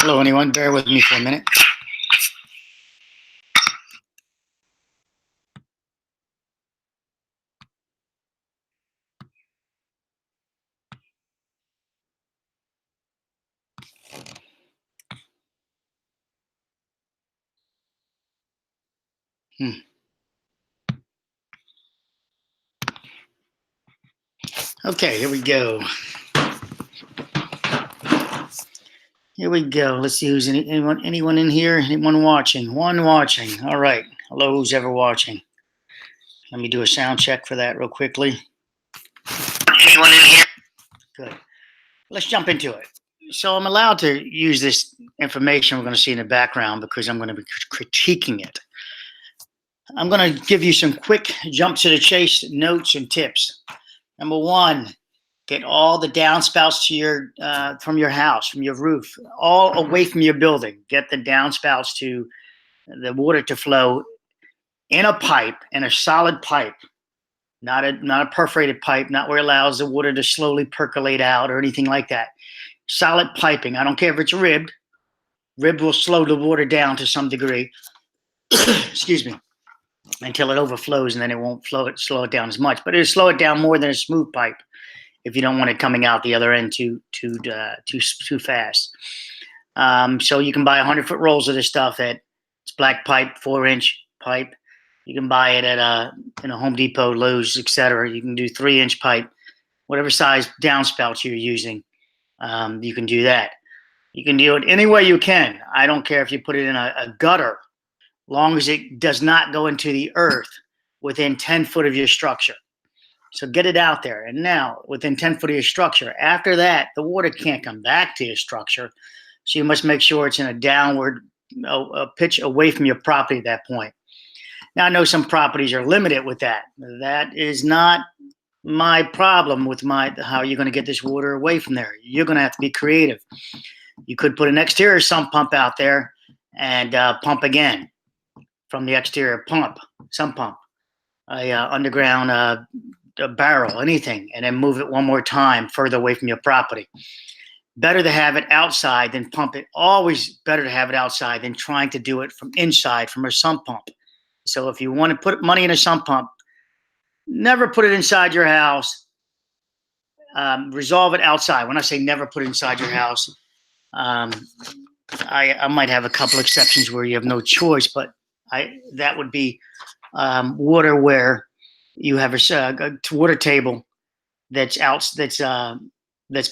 Hello, anyone. Bear with me for a minute. Okay, here we go. Here we go. Let's see who's anyone in here? Anyone watching? One watching. All right. Hello, who's ever watching? Let me do a sound check for that real quickly. Anyone in here? Good. Let's jump into it. So I'm allowed to use this information we're going to see in the background because I'm going to be critiquing it. I'm going to give you some quick jump to the chase notes and tips. Number one, get all the downspouts to your from your house, from your roof, all away from your building. Get the downspouts to the water to flow in a pipe, in a solid pipe, not a perforated pipe, not where it allows the water to slowly percolate out or anything like that. Solid piping. I don't care if it's ribbed. Ribbed will slow the water down to some degree. Excuse me. Until it overflows, and then it won't slow it down as much. But it'll slow it down more than a smooth pipe if you don't want it coming out the other end too fast. So you can buy 100-foot rolls of this stuff at it's black pipe, 4-inch pipe. You can buy it at a Home Depot, Lowe's, etc. You can do 3-inch pipe, whatever size downspouts you're using. You can do that. You can do it any way you can. I don't care if you put it in a gutter, long as it does not go into the earth within 10 foot of your structure. So get it out there. And now, within 10 foot of your structure, after that, the water can't come back to your structure. So you must make sure it's in a downward pitch away from your property at that point. Now, I know some properties are limited with that. That is not my problem with how you're going to get this water away from there. You're going to have to be creative. You could put an exterior sump pump out there and pump again from the exterior sump pump, underground a barrel, anything, and then move it one more time further away from your property. Better to have it outside than pump it. Always better to have it outside than trying to do it from inside from a sump pump. So if you want to put money in a sump pump, never put it inside your house. Resolve it outside. When I say never put it inside your house, I might have a couple exceptions where you have no choice, but that would be water where you have a water table that's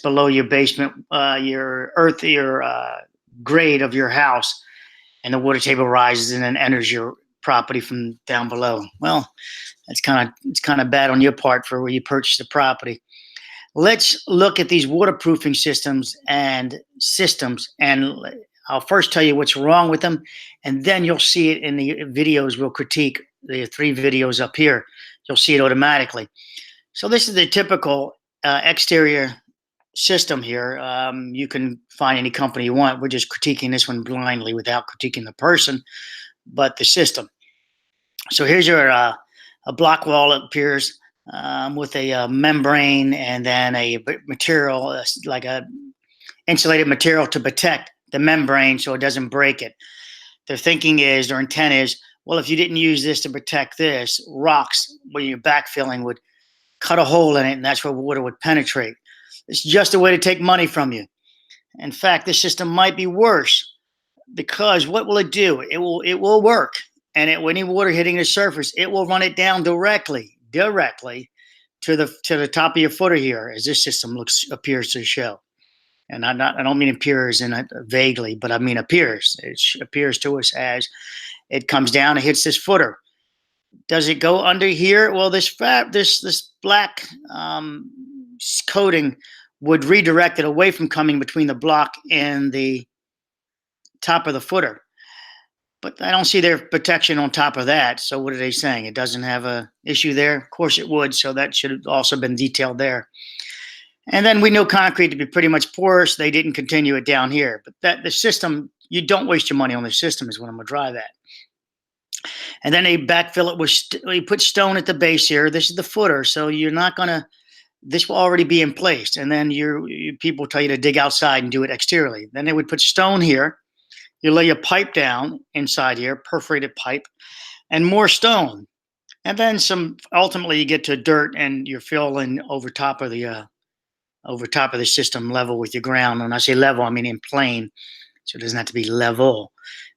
below your basement, your grade of your house, and the water table rises and then enters your property from down below. Well, it's kind of bad on your part for where you purchased the property. Let's look at these waterproofing systems, and I'll first tell you what's wrong with them, and then you'll see it in the videos we'll critique, the 3 videos up here. You'll see it automatically. So this is the typical exterior system here. You can find any company you want. We're just critiquing this one blindly without critiquing the person, but the system. So here's your a block wall, it appears, with a membrane and then a material, like a insulated material to protect the membrane so it doesn't break it. Their thinking is, their intent is, well, if you didn't use this to protect this, rocks where you're backfilling would cut a hole in it, and that's where water would penetrate. It's just a way to take money from you. In fact, this system might be worse, because what will it do? It will work, and any water hitting the surface, it will run it down directly to the top of your footer here, as this system appears to show. And I don't mean appears in it vaguely, but I mean appears. It appears to us as it comes down and hits this footer. Does it go under here? Well, this black coating would redirect it away from coming between the block and the top of the footer. But I don't see their protection on top of that. So what are they saying? It doesn't have a issue there? Of course it would. So that should have also been detailed there. And then we know concrete to be pretty much porous. They didn't continue it down here. But the system, you don't waste your money on the system is what I'm going to drive at. And then they backfill it with, you put stone at the base here. This is the footer. So you're not going to this will already be in place. And then people tell you to dig outside and do it exteriorly. Then they would put stone here. You lay a pipe down inside here, perforated pipe, and more stone. And then ultimately you get to dirt and you're filling over top of the system level with your ground. When I say level, I mean in plane. So it doesn't have to be level.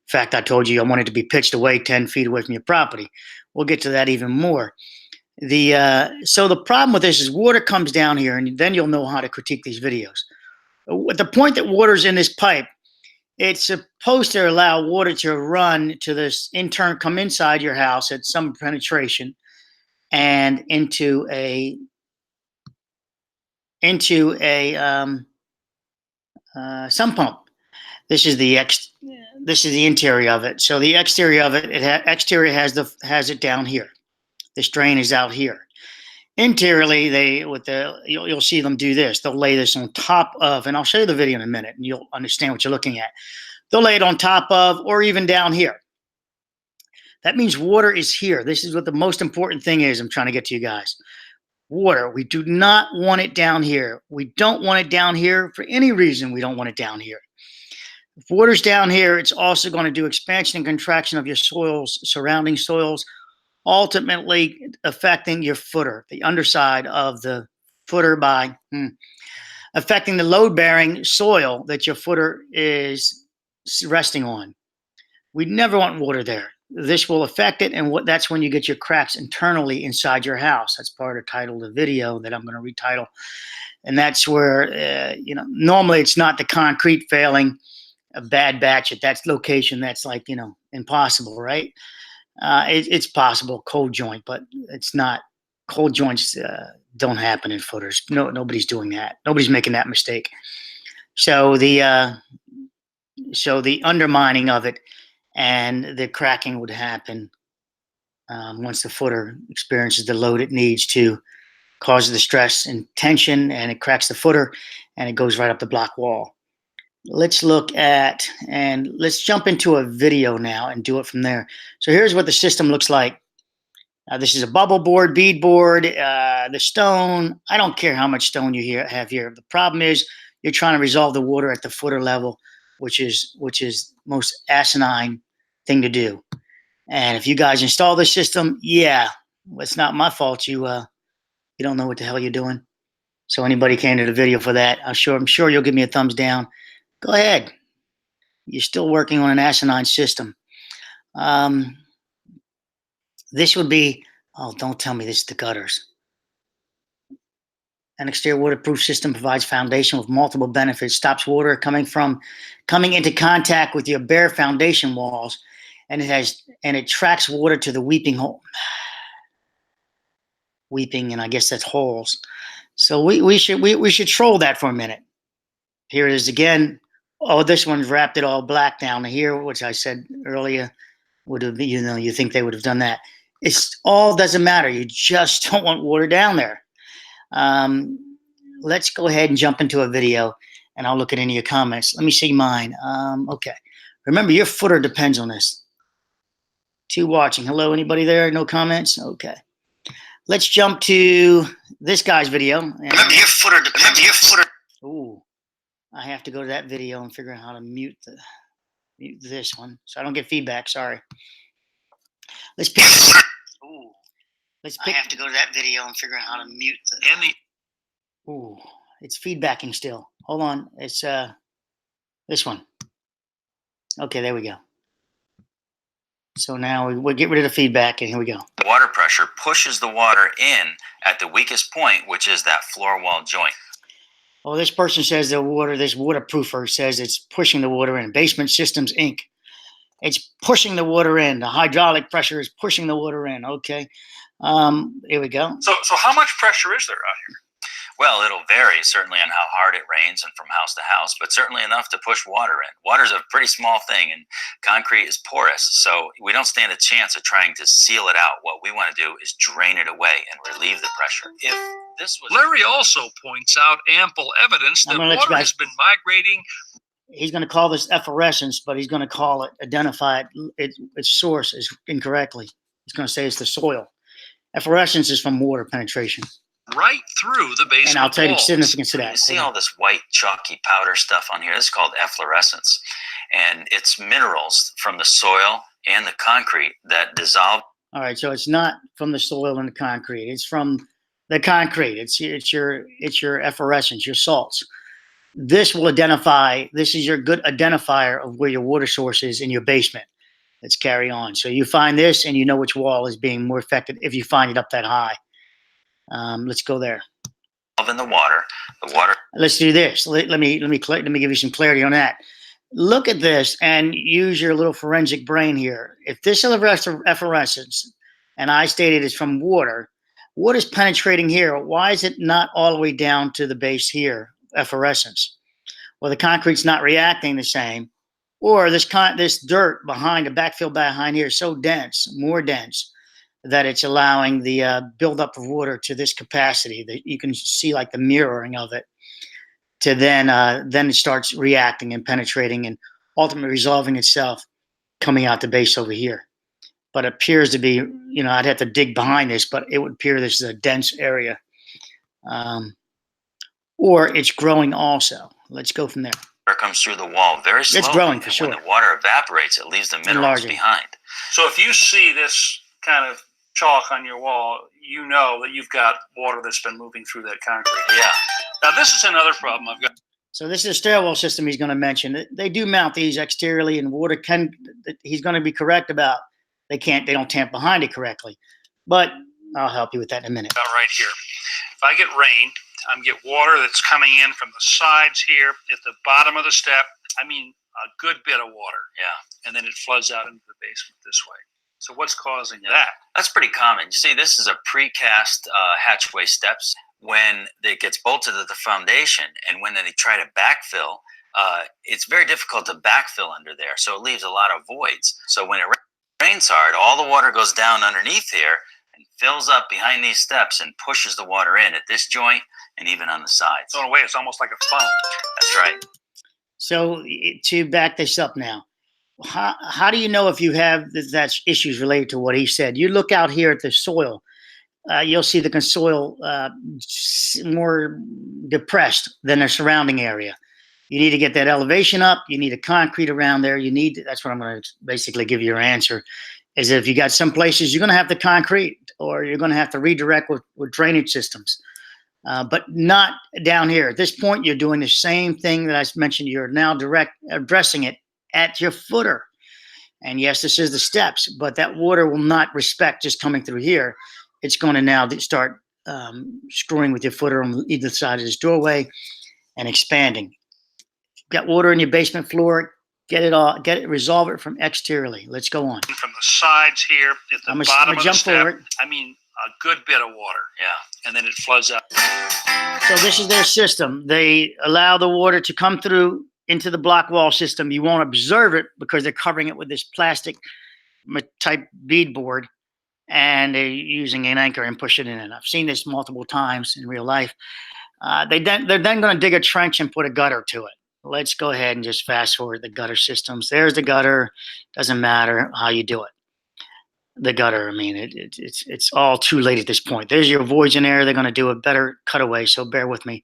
In fact, I told you I want it to be pitched away 10 feet away from your property. We'll get to that even more. So the problem with this is water comes down here, and then you'll know how to critique these videos. At the point that water's in this pipe, it's supposed to allow water to run to this come inside your house at some penetration and into a sump pump. This is the interior of it. So the exterior of it, exterior has it down here. This drain is out here. Interiorly, you'll see them do this. They'll lay this on top of, and I'll show you the video in a minute, and you'll understand what you're looking at. They'll lay it on top of, or even down here. That means water is here. This is what the most important thing is. I'm trying to get to you guys. Water. We do not want it down here. We don't want it down here for any reason. We don't want it down here. If water's down here, it's also going to do expansion and contraction of your soils, surrounding soils, ultimately affecting your footer, the underside of the footer by affecting the load-bearing soil that your footer is resting on. We never want water there. This will affect it, and that's when you get your cracks internally inside your house. That's part of the title of the video that I'm going to retitle. And that's where, normally it's not the concrete failing, a bad batch at that location. That's like, impossible, right? It's possible, cold joint, but it's not. Cold joints don't happen in footers. No, nobody's doing that. Nobody's making that mistake. So the undermining of it and the cracking would happen once the footer experiences the load it needs to cause the stress and tension, and it cracks the footer and it goes right up the block wall. Let's jump into a video now and do it from there. So here's what the system looks like. This is a bubble board, bead board, the stone. I don't care how much stone you have here. The problem is you're trying to resolve the water at the footer level, which is most asinine thing to do. And if you guys install this system, it's not my fault. You don't know what the hell you're doing. So anybody came to the video for that, I'm sure you'll give me a thumbs down. Go ahead. You're still working on an asinine system. This would be, don't tell me this is the gutters. An exterior waterproof system provides foundation with multiple benefits, stops water coming into contact with your bare foundation walls, and it tracks water to the weeping hole. Weeping, and I guess that's holes. So we should troll that for a minute. Here it is again. Oh, this one's wrapped it all black down here, which I said earlier would have been, you think they would have done that. It's all doesn't matter. You just don't want water down there. Let's go ahead and jump into a video, and I'll look at any of your comments. Let me see mine. Okay. Remember, your footer depends on this. 2 watching. Hello, anybody there? No comments? Okay. Let's jump to this guy's video. Remember, your footer depends on this. Ooh. I have to go to that video and figure out how to mute this one so I don't get feedback. Sorry. Let's pick. Ooh. I have to go to that video and figure out how to mute Ooh, it's feedbacking still. Hold on. It's this one. Okay, there we go. So now we'll get rid of the feedback, and here we go. Water pressure pushes the water in at the weakest point, which is that floor wall joint. Oh, this person says this waterproofer says it's pushing the water in. Basement Systems, Inc. It's pushing the water in. The hydraulic pressure is pushing the water in. Okay. Here we go. So how much pressure is there out here? Well, it'll vary certainly on how hard it rains and from house to house, but certainly enough to push water in. Water's a pretty small thing, and concrete is porous, so we don't stand a chance of trying to seal it out. What we want to do is drain it away and relieve the pressure. Larry also points out ample evidence that water has been migrating. He's going to call this effervescence, but he's going to identify its source incorrectly. He's going to say it's the soil. Effervescence is from water penetration. right through the basement. And I'll tell you the walls. significance of that. You see all this white chalky powder stuff on here. This is called efflorescence, and it's minerals from the soil and the concrete that dissolve. All right, so it's not from the soil and the concrete. It's from the concrete. It's your efflorescence, your salts. This will identify. This is your good identifier of where your water source is in your basement. Let's carry on. So you find this, and you know which wall is being more affected if you find it up that high. Let's go there. In the water. Let's do this. Let me give you some clarity on that. Look at this and use your little forensic brain here. If this efflorescence, and I stated it's from water, what is penetrating here? Why is it not all the way down to the base here? Efflorescence. Well, the concrete's not reacting the same, or this dirt behind the backfill behind here is so dense, more dense, that it's allowing the buildup of water to this capacity that you can see like the mirroring of it, to then it starts reacting and penetrating and ultimately resolving itself, coming out the base over here. But it appears to be, I'd have to dig behind this, but it would appear this is a dense area. Or it's growing also. Let's go from there. It comes through the wall very slowly. It's growing for sure. When the water evaporates, it leaves the minerals behind. So if you see this kind of chalk on your wall, you know that you've got water that's been moving through that concrete. Yeah. Now this is another problem I've got. So this is a stairwell system he's going to mention. They do mount these exteriorly, and water can. He's going to be correct about they don't tamp behind it correctly. But I'll help you with that in a minute. About right here. If I get rain, I get water that's coming in from the sides here at the bottom of the step. I mean, a good bit of water. Yeah. And then it floods out into the basement this way. So what's causing that? That's pretty common. You see, this is a precast hatchway steps. When it gets bolted to the foundation, and when they try to backfill, it's very difficult to backfill under there. So it leaves a lot of voids. So when it rains hard, all the water goes down underneath here and fills up behind these steps and pushes the water in at this joint and even on the sides. So in a way, it's almost like a funnel. That's right. So to back this up now, how do you know if you have that's issues related to what he said? You look out here at the soil. You'll see the soil more depressed than the surrounding area. You need to get that elevation up. You need a concrete around there. That's what I'm going to basically give you your answer, is if you got some places you're going to have the concrete, or you're going to have to redirect with drainage systems, but not down here. At this point, you're doing the same thing that I mentioned. You're now addressing it at your footer. And yes, this is the steps, but that water will not respect just coming through here. It's going to now start screwing with your footer on either side of this doorway and expanding. Got water in your basement floor, resolve it from exteriorly. Let's go on. From the sides here at the bottom of the step, I mean, a good bit of water. Yeah. And then it floods out. So this is their system. They allow the water to come through into the block wall system. You won't observe it because they're covering it with this plastic type beadboard, and they're using an anchor and push it in. And I've seen this multiple times in real life. They're then going to dig a trench and put a gutter to it. Let's go ahead and just fast forward the gutter systems. There's the gutter. Doesn't matter how you do it. The gutter, I mean, it's all too late at this point. There's your voids in there. They're going to do a better cutaway, so bear with me.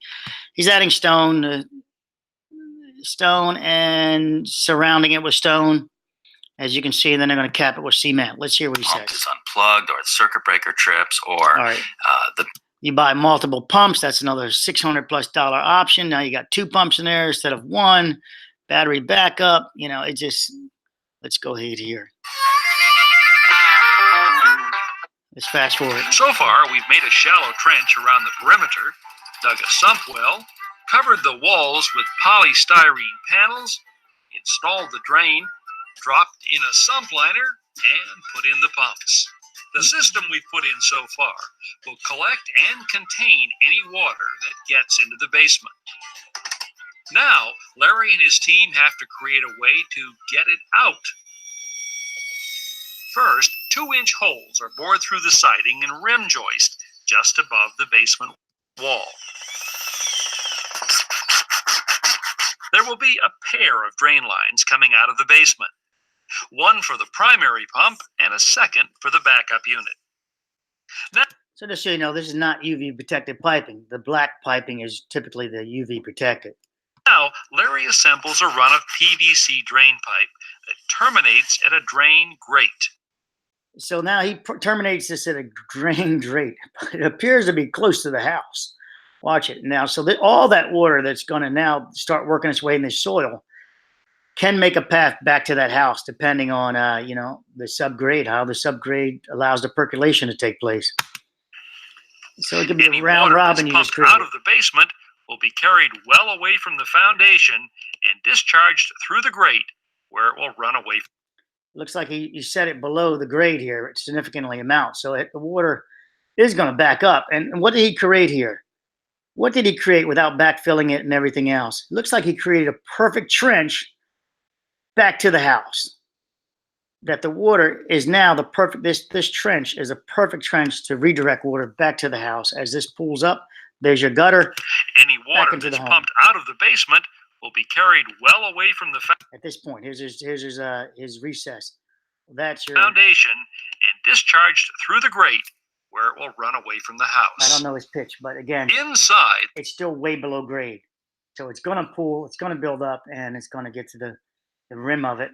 He's adding stone and surrounding it with stone, as you can see, and then they're going to cap it with cement. Let's hear what he says. It's unplugged, or the circuit breaker trips, or you buy multiple pumps. That's another $600+ option. Now you got 2 pumps in there instead of 1. Battery backup. Let's go ahead here. Let's fast forward. So far, we've made a shallow trench around the perimeter, dug a sump well, covered the walls with polystyrene panels, installed the drain, dropped in a sump liner, and put in the pumps. The system we've put in so far will collect and contain any water that gets into the basement. Now, Larry and his team have to create a way to get it out. First, 2-inch holes are bored through the siding and rim joist just above the basement wall. There will be a pair of drain lines coming out of the basement. One for the primary pump and a second for the backup unit. Now, So just so you know, this is not UV protected piping. The black piping is typically the UV protected. Now, Larry assembles a run of PVC drain pipe that terminates at a drain grate. So now he terminates this at a drain grate. It appears to be close to the house. Watch it now. So that all that water that's going to now start working its way in the soil can make a path back to that house, depending on the subgrade, how the subgrade allows the percolation to take place. So it could be Any a round water robin that's you just pumped out created. of the basement will be carried well away from the foundation and discharged through the grate, where it will run away. Looks like he set it below the grade here, significantly amount. So the water is going to back up. And what did he create here? What did he create without backfilling it and everything else? It looks like he created a perfect trench back to the house. That the water is now the perfect, this trench is a perfect trench to redirect water back to the house. As this pulls up, there's your gutter. Any water that's pumped out of the basement will be carried well away from the at this point. Here's his recess. That's your foundation and discharged through the grate, where it will run away from the house. I don't know his pitch, but again, inside, it's still way below grade. So it's going to pool, it's going to build up, and it's going to get to the rim of it,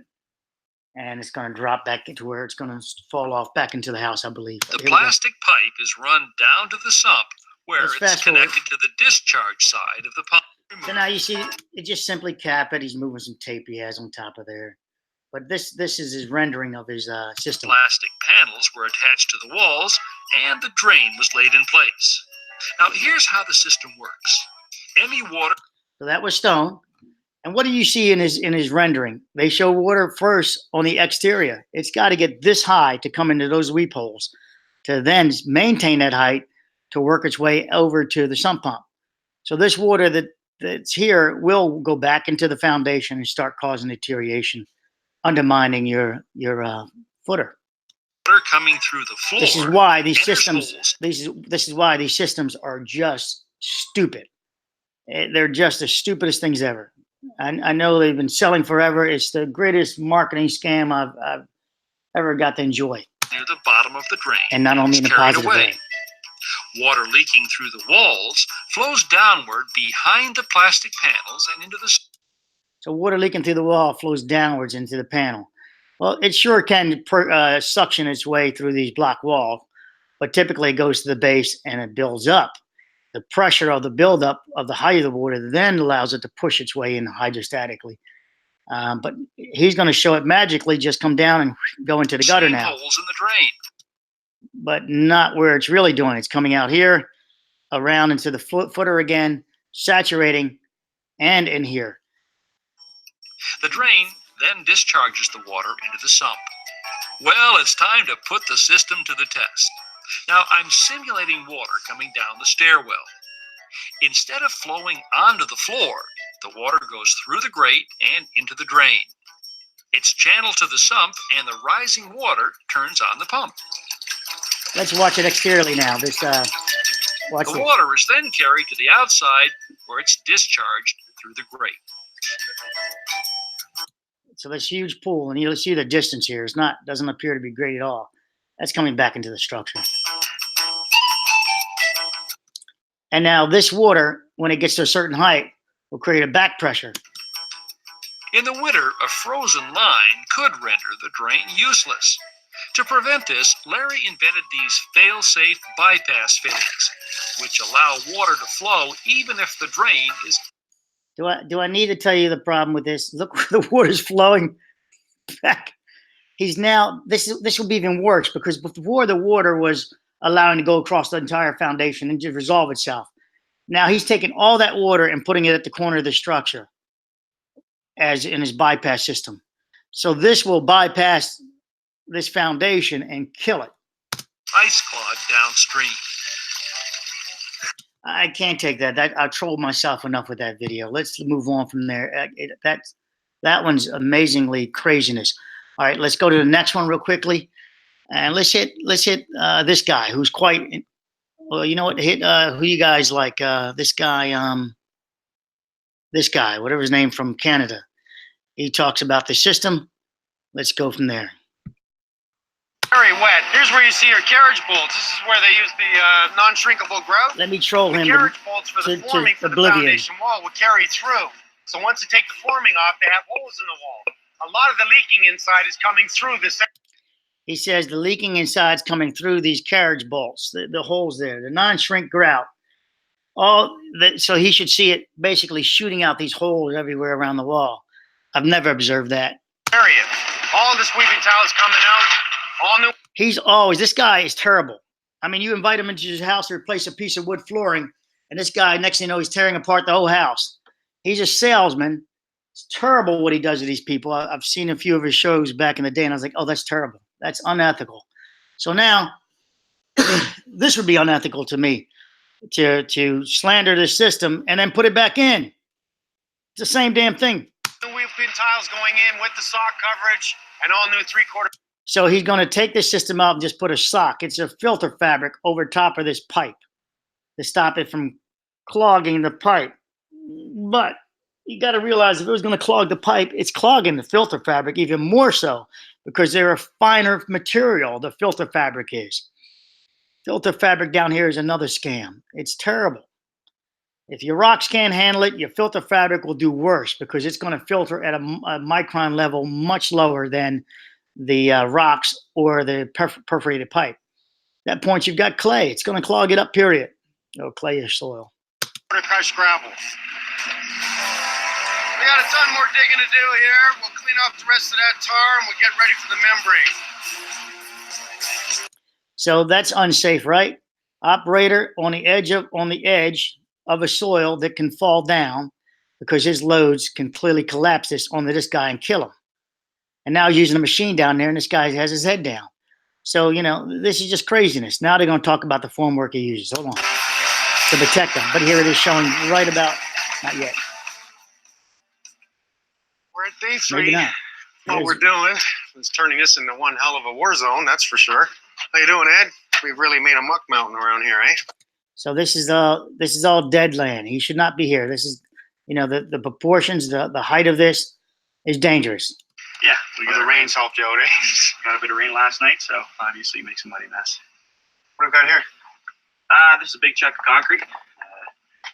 and it's going to drop back into where it's going to fall off back into the house, I believe. The plastic pipe is run down to the sump, where it's connected to the discharge side of the pump. So now you see, it just simply cap it. He's moving some tape he has on top of there. But this is his rendering of his system. Plastic panels were attached to the walls, and the drain was laid in place. Now here's how the system works. Any water. So that was stone. And what do you see in his rendering? They show water first on the exterior. It's got to get this high to come into those weep holes, to then maintain that height to work its way over to the sump pump. So this water that's here will go back into the foundation and start causing deterioration, undermining your footer. Water coming through the floor. This is why these systems. This is why these systems are just stupid. They're just the stupidest things ever. I know they've been selling forever. It's the greatest marketing scam I've ever got to enjoy. Near the bottom of the drain, and not only in a positive way. Water leaking through the walls flows downward behind the plastic panels and into the. So water leaking through the wall flows downwards into the panel. Well, it sure can suction its way through these block walls, but typically it goes to the base and it builds up. The pressure of the buildup of the height of the water then allows it to push its way in hydrostatically. But he's going to show it magically just come down and go into the gutter now. Holes in the drain. But not where it's really doing. It's coming out here, around into the footer again, saturating, and in here. The drain then discharges the water into the sump. Well, it's time to put the system to the test. Now, I'm simulating water coming down the stairwell. Instead of flowing onto the floor, the water goes through the grate and into the drain. It's channeled to the sump, and the rising water turns on the pump. Let's watch it exteriorly now. The water is then carried to the outside, where it's discharged through the grate. So this huge pool, and you'll see the distance here. Doesn't appear to be great at all. That's coming back into the structure. And now this water, when it gets to a certain height, will create a back pressure. In the winter, a frozen line could render the drain useless. To prevent this, Larry invented these fail-safe bypass fittings, which allow water to flow even if the drain is. Do I need to tell you the problem with this? Look where the water's flowing back. He's now, this will be even worse, because before the water was allowing to go across the entire foundation and just resolve itself. Now he's taking all that water and putting it at the corner of the structure as in his bypass system. So this will bypass this foundation and kill it. Ice clog downstream. I can't take that. I trolled myself enough with that video. Let's move on from there. That one's amazingly craziness. All right, let's go to the next one real quickly, and let's hit this guy who's quite. Well, you know what? Who you guys like? This guy, whatever his name, from Canada. He talks about the system. Let's go from there. Very wet. Here's where you see your carriage bolts. This is where they use the non-shrinkable grout. Let me troll The him carriage bolts for the forming for the foundation wall will carry through. So once you take the forming off, they have holes in the wall. A lot of the leaking inside is coming through this. He says the leaking inside is coming through these carriage bolts, the holes there, the non-shrink grout. So he should see it basically shooting out these holes everywhere around the wall. I've never observed that. Area. All this weaving tile is coming out. All new. This guy is terrible. I mean, you invite him into his house to replace a piece of wood flooring, and this guy, next thing you know, he's tearing apart the whole house. He's a salesman. It's terrible what he does to these people. I've seen a few of his shows back in the day, and I was like, oh, that's terrible. That's unethical. So now, this would be unethical to me, to slander the system and then put it back in. It's the same damn thing. New weaving tiles going in with the sock coverage and all new 3/4. So he's going to take this system out and just put a sock. It's a filter fabric over top of this pipe to stop it from clogging the pipe. But you got to realize if it was going to clog the pipe, it's clogging the filter fabric even more so because they're a finer material, the filter fabric is. Filter fabric down here is another scam. It's terrible. If your rocks can't handle it, your filter fabric will do worse because it's going to filter at a micron level much lower than the rocks or the perforated pipe. At that point, you've got clay. It's going to clog it up, period. Oh, clayish soil. Crushed gravel. We got a ton more digging to do here. We'll clean off the rest of that tar and we'll get ready for the membrane. So that's unsafe, right? Operator on the edge of a soil that can fall down because his loads can clearly collapse this onto this guy and kill him. And now using a machine down there, and this guy has his head down. So, you know, this is just craziness. Now they're going to talk about the formwork he uses. Hold on. To protect them. But here it is showing right about, not yet. We're at day 3. Maybe not. What we're doing is turning this into one hell of a war zone, that's for sure. How you doing, Ed? We've really made a muck mountain around here, eh? So this is all dead land. He should not be here. This is, you know, the proportions, the height of this is dangerous. Yeah, the rain's helped you out, eh? Got a bit of rain last night, so obviously makes a muddy mess. What have we got here? This is a big chunk of concrete.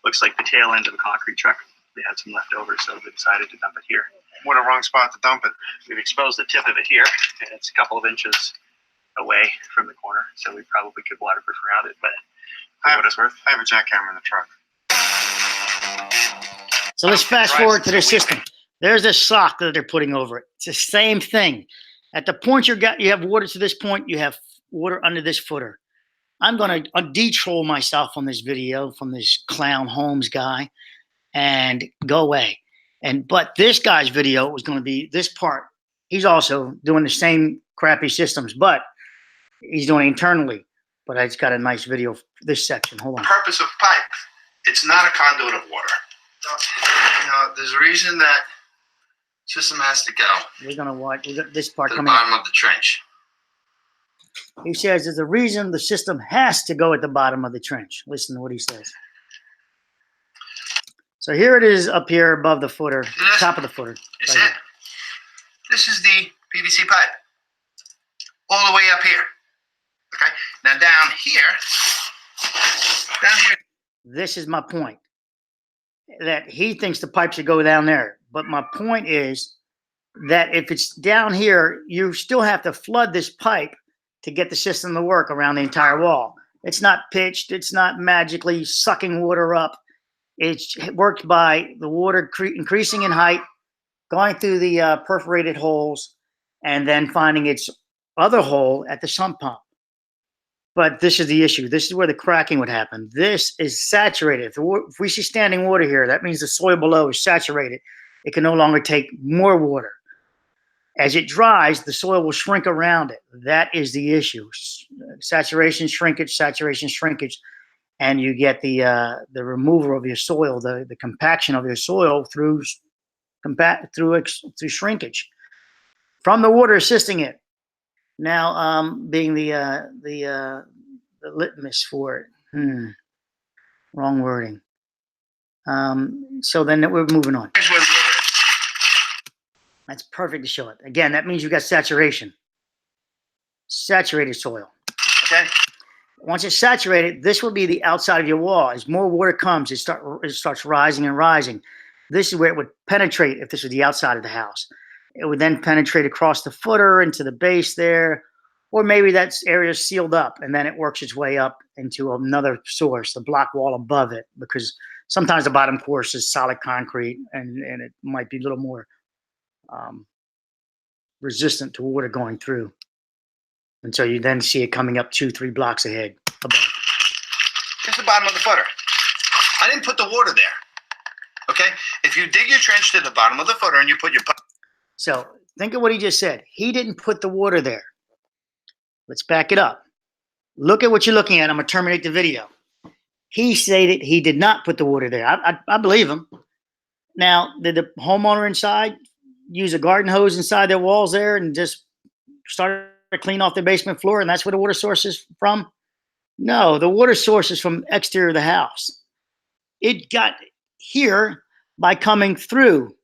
Looks like the tail end of a concrete truck. They had some left over, so they decided to dump it here. What a wrong spot to dump it. We've exposed the tip of it here, and it's a couple of inches away from the corner, so we probably could waterproof around it, but for what it's worth. I have a jackhammer in the truck. So let's fast forward to their system. There's a sock that they're putting over it. It's the same thing. At the point you have water to this point, you have water under this footer. I'm going to de-troll myself on this video from this clown Holmes guy and go away. But this guy's video was going to be this part. He's also doing the same crappy systems, but he's doing it internally. But I just got a nice video for this section. Hold on. The purpose of pipe, it's not a conduit of water. No, there's a reason that system has to go. We're going to watch. We got this part to the coming bottom of the trench. He says there's a reason the system has to go at the bottom of the trench. Listen to what he says. So here it is up here above the footer, top of the footer. Is it? This is the PVC pipe. All the way up here. Okay? Now down here. This is my point. That he thinks the pipe should go down there. But my point is that if it's down here, you still have to flood this pipe to get the system to work around the entire wall. It's not pitched. It's not magically sucking water up. It's worked by the water increasing in height, going through the perforated holes, and then finding its other hole at the sump pump. But this is the issue. This is where the cracking would happen. This is saturated. If we see standing water here, that means the soil below is saturated. It can no longer take more water. As it dries, the soil will shrink around it. That is the issue. Saturation, shrinkage, and you get the removal of your soil, the compaction of your soil through shrinkage from the water assisting it. Now, being the litmus for it. Wrong wording. So then we're moving on. That's perfect to show it. Again, that means you got saturation. saturated soil. Okay. Once it's saturated, this will be the outside of your wall. As more water comes, it starts rising and rising. This is where it would penetrate if this was the outside of the house. It would then penetrate across the footer into the base there, or maybe that area is sealed up and then it works its way up into another source, the block wall above it, because sometimes the bottom course is solid concrete and it might be a little more resistant to water going through. And so you then see it coming up 2-3 blocks ahead above. Here's the bottom of the footer. I didn't put the water there. Okay? If you dig your trench to the bottom of the footer and you put your... So think of what he just said. He didn't put the water there. Let's back it up. Look at what you're looking at. I'm going to terminate the video. He stated he did not put the water there. I believe him. Now, did the homeowner inside use a garden hose inside their walls there and just start to clean off their basement floor, and that's where the water source is from? No, the water source is from exterior of the house. It got here by coming through,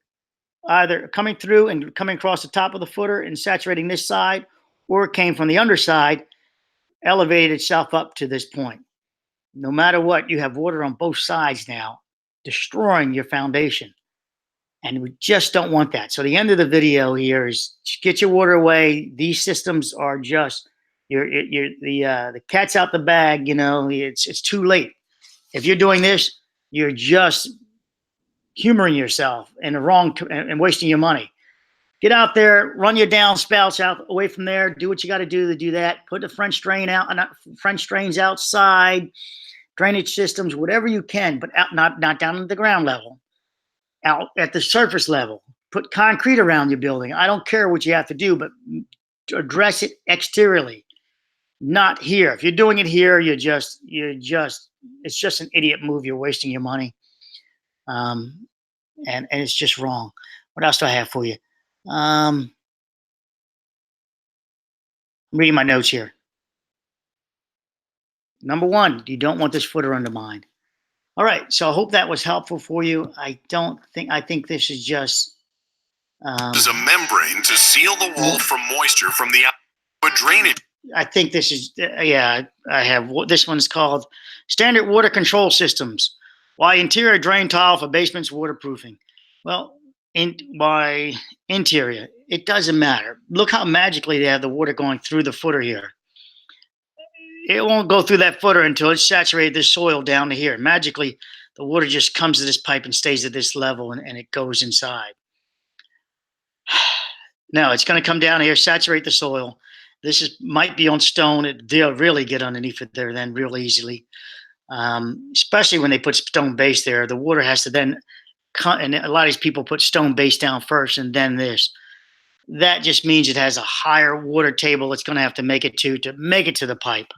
either coming through and coming across the top of the footer and saturating this side, or it came from the underside, elevated itself up to this point. No matter what, you have water on both sides now, destroying your foundation. And we just don't want that. So the end of the video here is get your water away. These systems are just the cat's out the bag. You know, it's too late. If you're doing this, you're just humoring yourself and and wasting your money. Get out there, run your downspouts out away from there. Do what you got to do that. Put the French drain out, French drains outside, drainage systems, whatever you can, but out, not down at the ground level. Out at the surface level. Put concrete around your building. I don't care what you have to do, but address it exteriorly, not here. If you're doing it here, it's just an idiot move. You're wasting your money, and it's just wrong. What else do I have for you? I'm reading my notes here. Number one, you don't want this footer undermined. All right, so I hope that was helpful for you. I think this is just... There's a membrane to seal the wall from moisture from the outside. Drainage. I think this is, I have, this one's called Standard Water Control Systems. Why interior drain tile for basements waterproofing? Well, by interior, it doesn't matter. Look how magically they have the water going through the footer here. It won't go through that footer until it's saturated this soil down to here. Magically, the water just comes to this pipe and stays at this level, and it goes inside. No, it's going to come down here, saturate the soil. This might be on stone. They'll really get underneath it there then real easily, especially when they put stone base there. The water has to then cut, and a lot of these people put stone base down first and then this. That just means it has a higher water table it's going to have to make it to the pipe.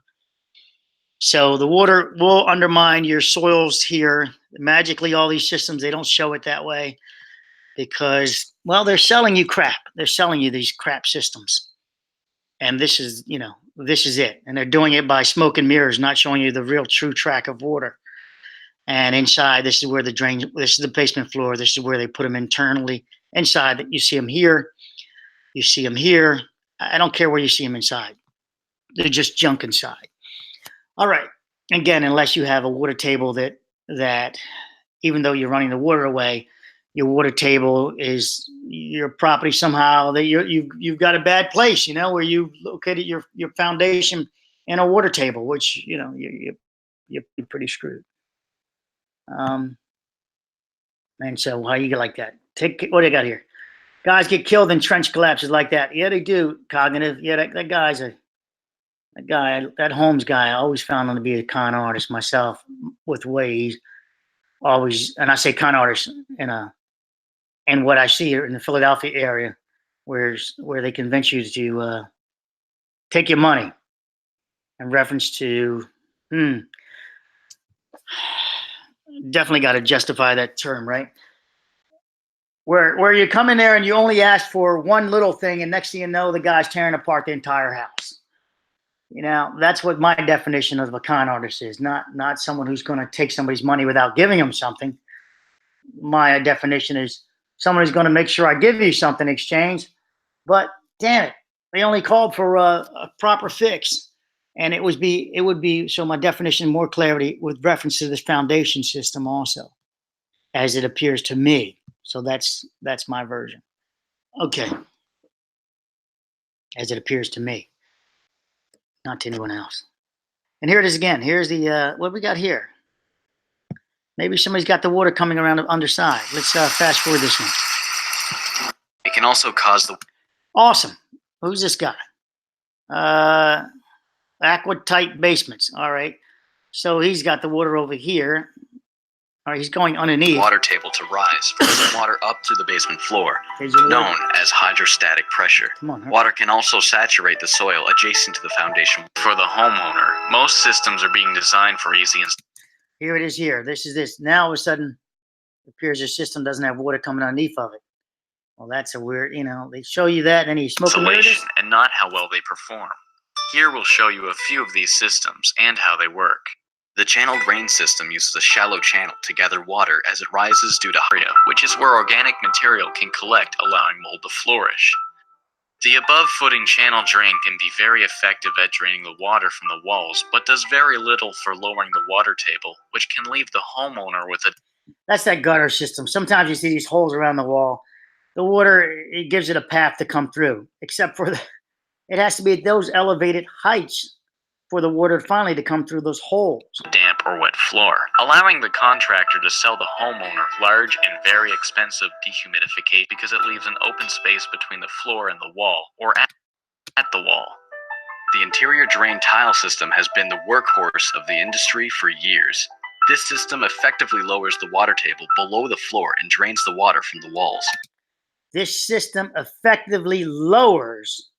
So the water will undermine your soils here. Magically, all these systems, they don't show it that way because, well, they're selling you crap. They're selling you these crap systems. And this is, this is it. And they're doing it by smoke and mirrors, not showing you the real true track of water. And inside, this is where the drain, this is the basement floor. This is where they put them internally. Inside, you see them here. You see them here. I don't care where you see them inside. They're just junk inside. All right. Again, unless you have a water table that even though you're running the water away, your water table is your property somehow that you've got a bad place, where you located your foundation in a water table, which you're pretty screwed. And so how you get like that? What do you got here? Guys get killed in trench collapses like that. Yeah, they do. Cognitive. Yeah, that guy's that Holmes guy. I always found him to be a con artist myself with the way he's always, and I say con artist and what I see here in the Philadelphia area, where they convince you to take your money in reference to, definitely got to justify that term, right? Where you come in there and you only ask for one little thing, and next thing you know, the guy's tearing apart the entire house. That's what my definition of a con artist is. Not someone who's going to take somebody's money without giving them something. My definition is someone who's going to make sure I give you something in exchange, but damn it, They only called for a proper fix, and it would be so my definition more clarity with reference to this foundation system also, as it appears to me. So that's my version. Okay, as it appears to me, not to anyone else. And here it is again. Here's the what we got here. Maybe somebody's got the water coming around the underside. Let's fast forward this one. It can also cause the... Awesome. Who's this guy? Aquatight basements. All right. So he's got the water over here. All right, he's going underneath. Water table to rise, forcing water up to the basement floor, known as hydrostatic pressure. Come on, water can also saturate the soil adjacent to the foundation. For the homeowner, most systems are being designed for easy installation. Here it is here. This is this. Now all of a sudden, it appears the system doesn't have water coming underneath of it. Well, that's a weird, they show you that, and then you smoke Installation and not how well they perform. Here we'll show you a few of these systems and how they work. The channeled drain system uses a shallow channel to gather water as it rises due to area, which is where organic material can collect, allowing mold to flourish. The above-footing channel drain can be very effective at draining the water from the walls, but does very little for lowering the water table, which can leave the homeowner with a... That's that gutter system. Sometimes you see these holes around the wall. The water, it gives it a path to come through, except for it has to be at those elevated heights for the water finally to come through those holes. Damp or wet floor, allowing the contractor to sell the homeowner large and very expensive dehumidification because it leaves an open space between the floor and the wall, or at the wall. The interior drain tile system has been the workhorse of the industry for years. This system effectively lowers the water table below the floor and drains the water from the walls. This system effectively lowers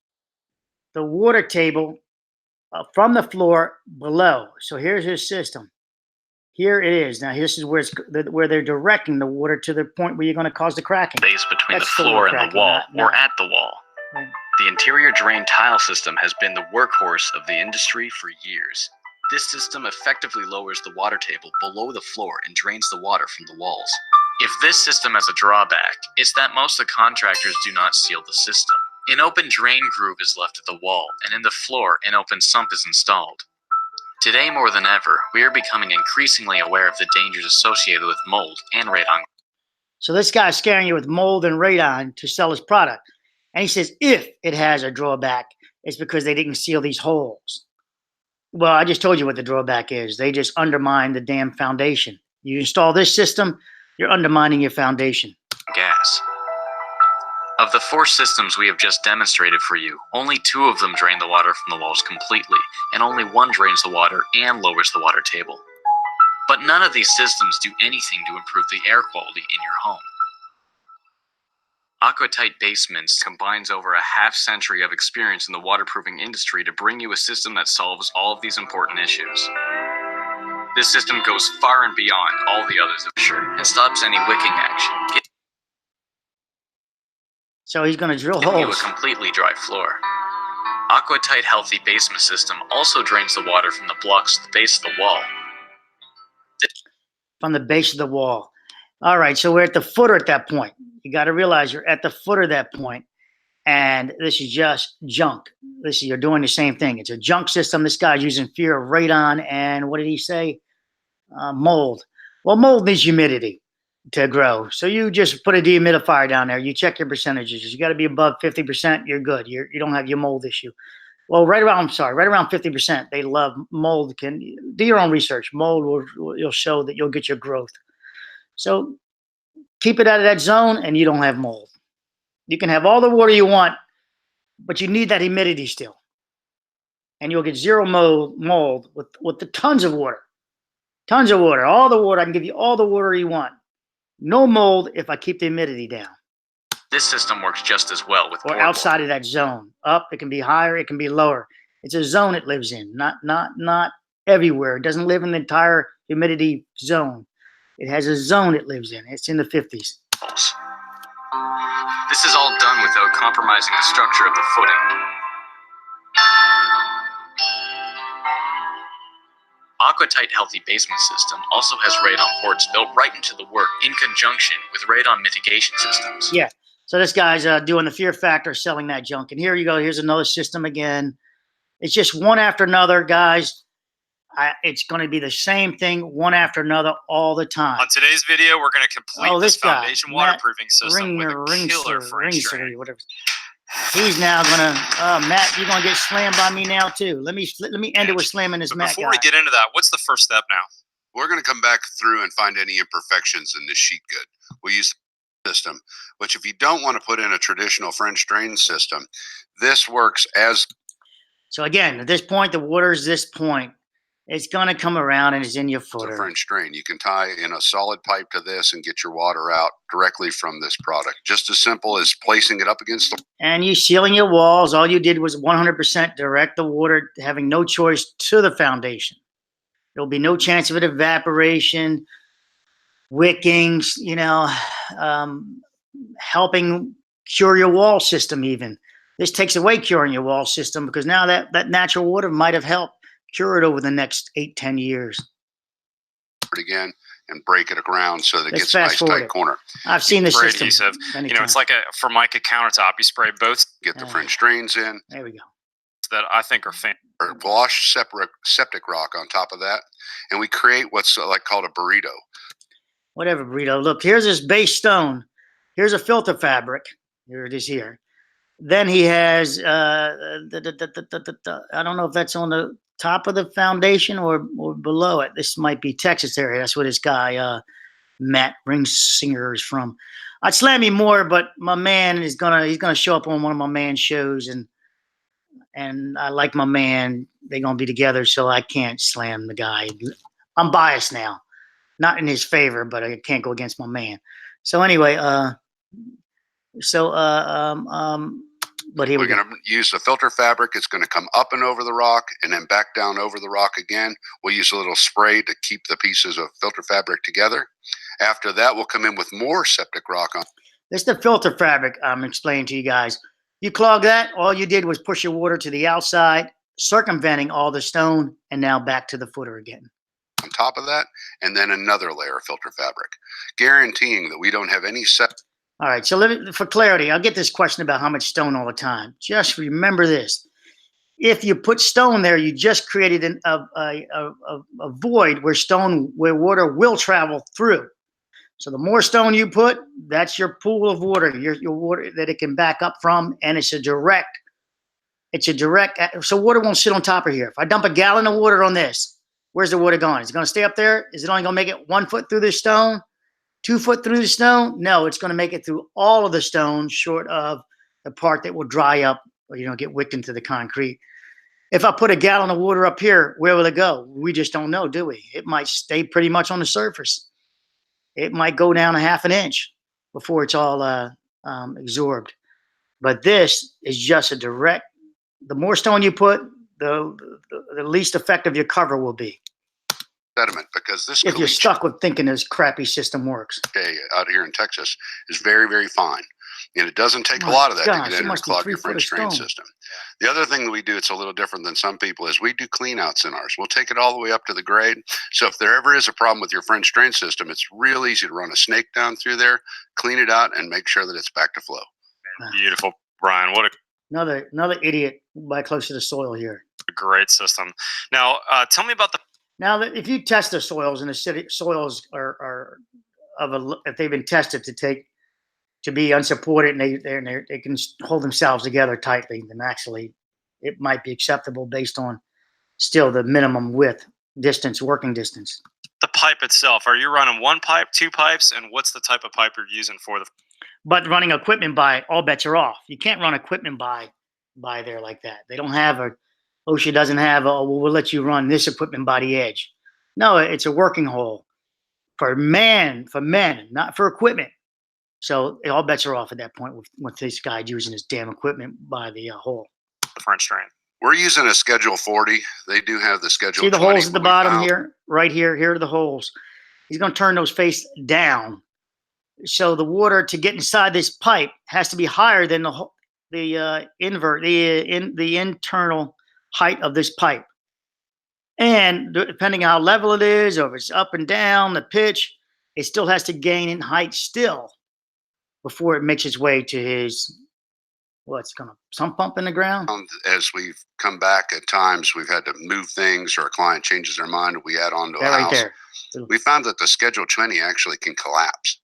the water table from the floor below. So here's his system. Here it is. Now this is where they're directing the water to the point where you're going to cause the cracking. Space between the floor and the wall, or at the wall. Right. The interior drain tile system has been the workhorse of the industry for years. This system effectively lowers the water table below the floor and drains the water from the walls. If this system has a drawback, it's that most of the contractors do not seal the system. An open drain groove is left at the wall, and in the floor, an open sump is installed. Today more than ever, we are becoming increasingly aware of the dangers associated with mold and radon. So this guy's scaring you with mold and radon to sell his product. And he says if it has a drawback, it's because they didn't seal these holes. Well, I just told you what the drawback is. They just undermine the damn foundation. You install this system, you're undermining your foundation. Gas. Of the 4 systems we have just demonstrated for you, only 2 of them drain the water from the walls completely, and only 1 drains the water and lowers the water table. But none of these systems do anything to improve the air quality in your home. Aquatight Basements combines over a half-century of experience in the waterproofing industry to bring you a system that solves all of these important issues. This system goes far and beyond all the others and stops any wicking action. So he's going to drill Giving you a holes. completely dry floor. Aquatight Healthy Basement System also drains the water from the blocks at the base of the wall. From the base of the wall. All right, so we're at the footer at that point. You got to realize you're at the footer at that point, and this is just junk. You're doing the same thing. It's a junk system. This guy's using fear of radon and what did he say? Mold. Well, mold needs humidity to grow. So you just put a dehumidifier down there. You check your percentages. You got to be above 50%. You're good. You don't have your mold issue. Well, right around 50%. They love mold. Do your own research. Mold will show that you'll get your growth. So keep it out of that zone, and you don't have mold. You can have all the water you want, but you need that humidity still, and you'll get zero mold with the tons of water. Tons of water. All the water. I can give you all the water you want. No mold if I keep the humidity down. This system works just as well with or outside of that zone. Up, it can be higher, it can be lower. It's a zone it lives in, not everywhere. It doesn't live in the entire humidity zone. It has a zone it lives in. It's in the 50s. This is all done without compromising the structure of the footing. Aquatight Healthy Basement System also has radon ports built right into the work in conjunction with radon mitigation systems. Yeah. So this guy's doing the fear factor, selling that junk. And here you go. Here's another system again. It's just one after another, guys. It's going to be the same thing, one after another, all the time. On today's video, we're going to complete this foundation waterproofing system with a killer French drain. Whatever. He's now going to, Matt, you're going to get slammed by me now too. Let me end it with slamming this Matt guy. Before we get into that, what's the first step now? We're going to come back through and find any imperfections in this sheet good. We'll use the system, which if you don't want to put in a traditional French drain system, this works as. So again, at this point, the water is this point. It's going to come around and it's in your footer. It's a French drain. You can tie in a solid pipe to this and get your water out directly from this product. Just as simple as placing it up against the. And you sealing your walls. All you did was 100% direct the water, having no choice to the foundation. There'll be no chance of it evaporation, wicking, helping cure your wall system even. This takes away curing your wall system because now that natural water might have helped cure it over the next 8-10 years. Again and break it around so that it gets a nice tight corner. I've seen this system. Adhesive. It's like a Formica countertop. You spray both. Get the French drains in. There we go. That I think are fantastic. Wash septic rock on top of that, and we create what's called a burrito. Whatever burrito. Look, here's this base stone. Here's a filter fabric. Here it is here. Then he has I don't know if that's on the top of the foundation or below it. This might be Texas area. That's where this guy Matt Ringsinger is from. I'd slam him more, but my man he's gonna show up on one of my man's shows, and I like my man. They're gonna be together, so I can't slam the guy. I'm biased now, not in his favor, but I can't go against my man. So anyway, but here we're going to use the filter fabric. It's going to come up and over the rock and then back down over the rock again. We'll use a little spray to keep the pieces of filter fabric together. After that, we'll come in with more septic rock on. This is the filter fabric I'm explaining to you guys. You clog that, all you did was push your water to the outside, circumventing all the stone, and now back to the footer again. On top of that, and then another layer of filter fabric, guaranteeing that we don't have any All right, so for clarity, I'll get this question about how much stone all the time. Just remember this. If you put stone there, you just created a void where water will travel through. So the more stone you put, that's your pool of water, your water that it can back up from, and it's a direct, so water won't sit on top of here. If I dump a gallon of water on this, where's the water going? Is it going to stay up there? Is it only going to make it 1 foot through the stone? 2 foot through the stone? No, it's going to make it through all of the stone, short of the part that will dry up or get wicked into the concrete. If I put a gallon of water up here, where will it go? We just don't know, do we? It might stay pretty much on the surface. It might go down a half an inch before it's all absorbed. But this is just a direct. The more stone you put, the least effective your cover will be. Sediment, because this if you're stuck with thinking this crappy system works. Okay, out here in Texas is very, very fine. And it doesn't take a lot of that to get in and clog your French drain system. The other thing that we do, it's a little different than some people, is we do clean outs in ours. We'll take it all the way up to the grade. So if there ever is a problem with your French drain system, it's real easy to run a snake down through there, clean it out, and make sure that it's back to flow. Beautiful, Brian. What another idiot by close to the soil here. A great system. Now, tell me about the. Now, if you test the soils, and the city soils are if they've been tested to be unsupported, and they can hold themselves together tightly, then actually it might be acceptable based on still the minimum width, working distance. The pipe itself, are you running one pipe, two pipes, and what's the type of pipe you're using for the? But running equipment by, all bets are off. You can't run equipment by there like that. They don't have OSHA doesn't have we'll let you run this equipment by the edge. No, it's a working hole for men, not for equipment. So all bets are off at that point with this guy using his damn equipment by the hole. The French drain. We're using a Schedule 40. They do have the Schedule 20. See the holes at the bottom here? Right here. Here are the holes. He's going to turn those face down. So the water to get inside this pipe has to be higher than the internal height of this pipe. And depending on how level it is, or if it's up and down, the pitch, it still has to gain in height still before it makes its way to his, what's going to sump pump in the ground? As we've come back at times, we've had to move things, or a client changes their mind, we add on to a That right house. there. We found that the Schedule 20 actually can collapse.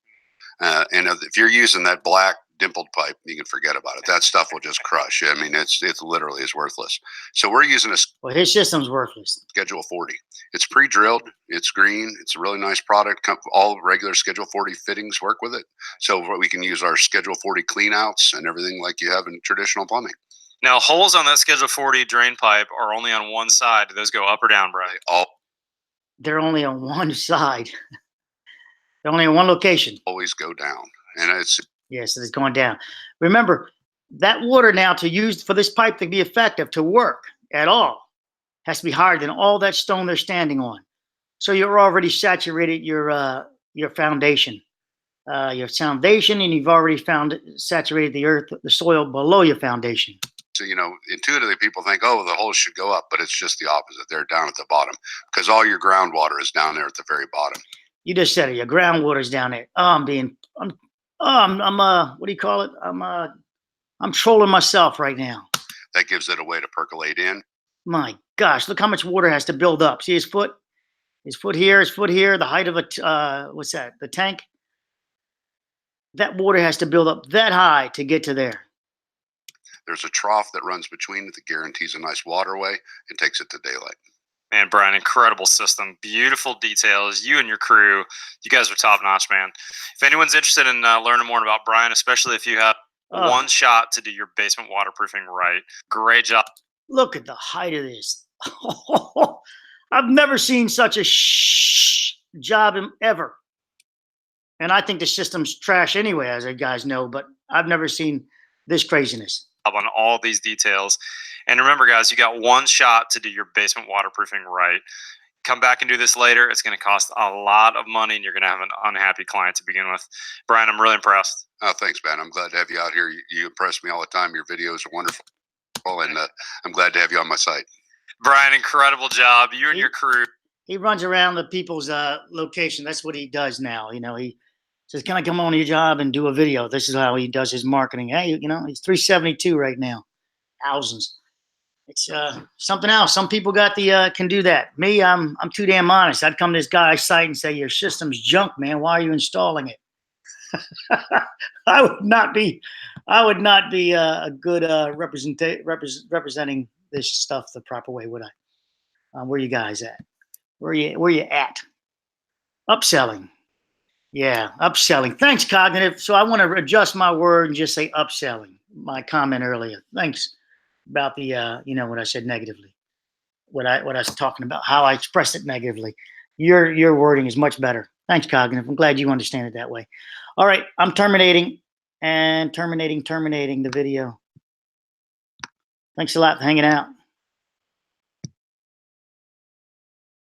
And if you're using that black dimpled pipe, you can forget about it. That stuff will just crush. I mean, it's literally is worthless. So we're using a Well, his system's worthless. Schedule 40. It's pre-drilled. It's green. It's a really nice product. All regular Schedule 40 fittings work with it. So we can use our Schedule 40 cleanouts and everything like you have in traditional plumbing. Now, holes on that Schedule 40 drain pipe are only on one side. Do those go up or down, Brian? They're only on one side. They're only in one location. Always go down. And it's... Yes, it's going down. Remember, that water now to use for this pipe to be effective, to work at all, has to be higher than all that stone they're standing on. So you're already saturated your foundation. Your foundation, and you've already saturated the earth, the soil below your foundation. So, intuitively people think, oh, the holes should go up, but it's just the opposite. They're down at the bottom because all your groundwater is down there at the very bottom. You just said it. Your groundwater's down there. I'm what do you call it? I'm trolling myself right now. That gives it a way to percolate in. My gosh, look how much water has to build up. See his foot? His foot here, the height of what's that? The tank? That water has to build up that high to get to there. There's a trough that runs between it that guarantees a nice waterway and takes it to daylight. Man, Brian, incredible system. Beautiful details. You and your crew, you guys are top notch, man. If anyone's interested in learning more about Brian, especially if you have one shot to do your basement waterproofing right, great job. Look at the height of this. I've never seen such a job ever. And I think the system's trash anyway, as you guys know, but I've never seen this craziness. On all these details. And remember, guys, you got one shot to do your basement waterproofing right. Come back and do this later. It's going to cost a lot of money, and you're going to have an unhappy client to begin with. Brian, I'm really impressed. Oh, thanks, man. I'm glad to have you out here. You impress me all the time. Your videos are wonderful, and I'm glad to have you on my site. Brian, incredible job. You and your crew. He runs around the people's location. That's what he does now. He says, can I come on your job and do a video? This is how he does his marketing. Hey, he's 372 right now. Thousands. It's something else. Some people can do that. Me, I'm too damn honest. I'd come to this guy's site and say, your system's junk, man. Why are you installing it? I would not be a good representing this stuff the proper way, would I? Where you guys at? Where you at? Upselling. Yeah, upselling. Thanks, Cognitive. So I want to adjust my word and just say upselling. My comment earlier. Thanks about the what I said negatively. What I was talking about, how I expressed it negatively. Your wording is much better. Thanks, Cognitive. I'm glad you understand it that way. All right, I'm terminating the video. Thanks a lot for hanging out.